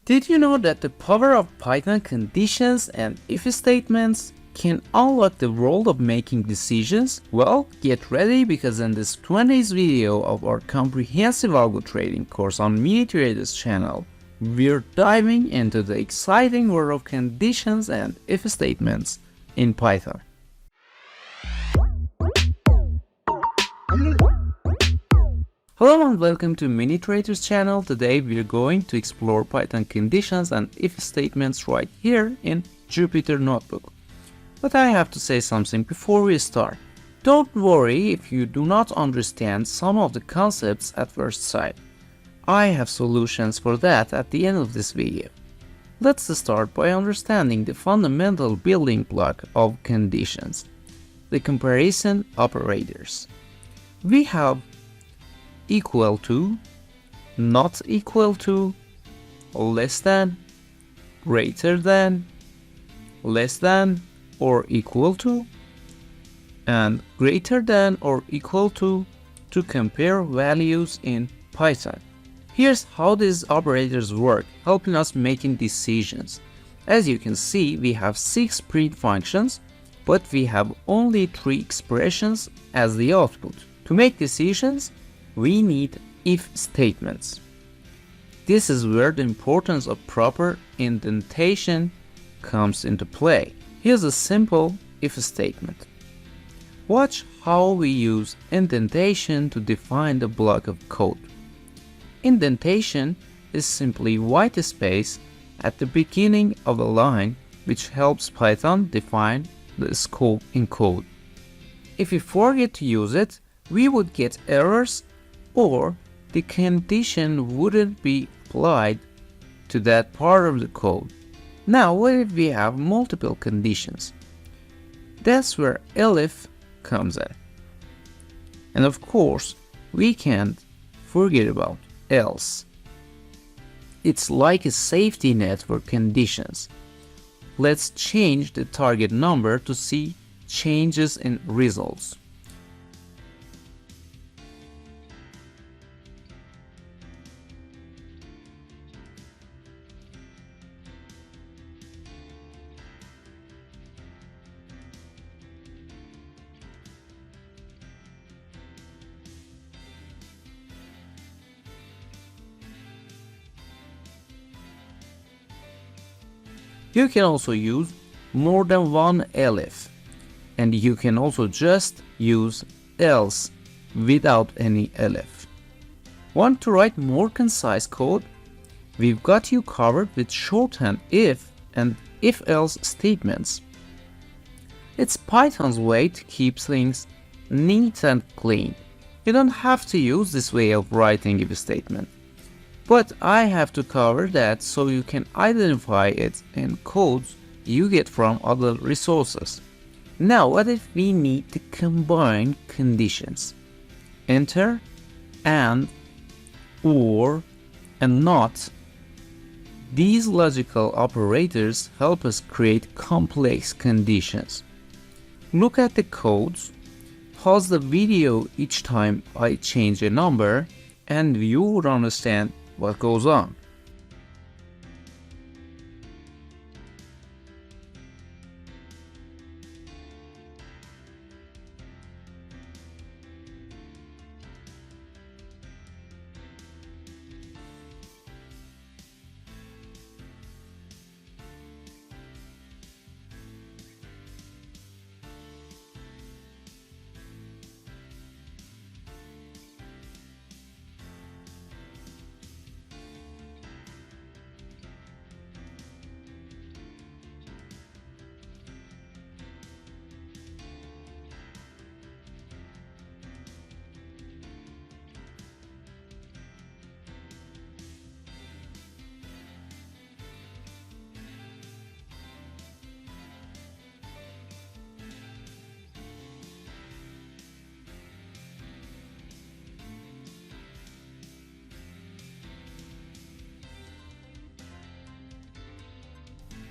Did you know that the power of Python conditions and if statements can unlock the world of making decisions? Well, get ready because in this 20th video of our comprehensive algo trading course on Mini Traders channel, we're diving into the exciting world of conditions and if statements in Python. Hello and welcome to Mini Traders channel. Today we're going to explore Python conditions and if statements right here in Jupyter Notebook. But I have to say something before we start. Don't worry if you do not understand some of the concepts at first sight. I have solutions for that at the end of this video. Let's start by understanding the fundamental building block of conditions, the comparison operators. We have equal to, not equal to, less than, greater than, less than or equal to, and greater than or equal to compare values in Python. Here's how these operators work, helping us making decisions. As you can see, we have 6 print functions, but we have only 3 expressions as the output. To make decisions, we need if statements. This is where the importance of proper indentation comes into play. Here's a simple if statement. Watch how we use indentation to define the block of code. Indentation is simply white space at the beginning of a line which helps Python define the scope in code. If we forget to use it, we would get errors or the condition wouldn't be applied to that part of the code. Now, what if we have multiple conditions? That's where elif comes in. And of course, we can't forget about else. It's like a safety net for conditions. Let's change the target number to see changes in results. You can also use more than one elif, and you can also just use else without any elif. Want to write more concise code? We've got you covered with shorthand if and if-else statements. It's Python's way to keep things neat and clean. You don't have to use this way of writing if statement. But I have to cover that so you can identify it in codes you get from other resources. Now, what if we need to combine conditions? Enter, and, or, and not. These logical operators help us create complex conditions. Look at the codes, pause the video each time I change a number, and you would understand what goes on.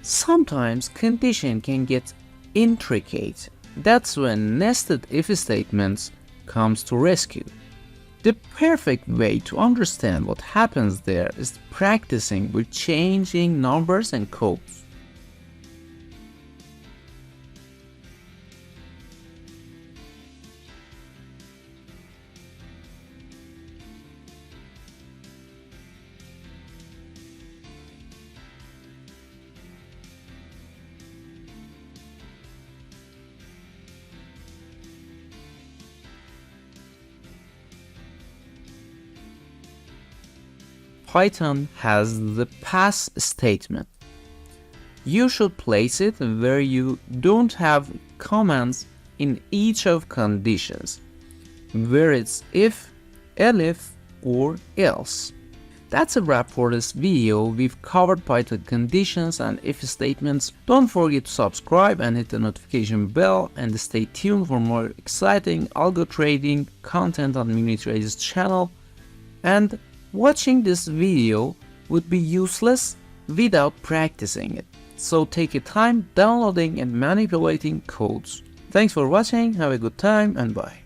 Sometimes condition can get intricate. That's when nested if statements comes to rescue. The perfect way to understand what happens there is practicing with changing numbers and codes. Python has the pass statement. You should place it where you don't have commands in each of conditions, where it's if, elif, or else. That's a wrap for this video. We've covered Python conditions and if statements. Don't forget to subscribe and hit the notification bell, and stay tuned for more exciting algo trading content on MiniTrader's channel. And watching this video would be useless without practicing it. So take your time downloading and manipulating codes. Thanks for watching, have a good time, and bye.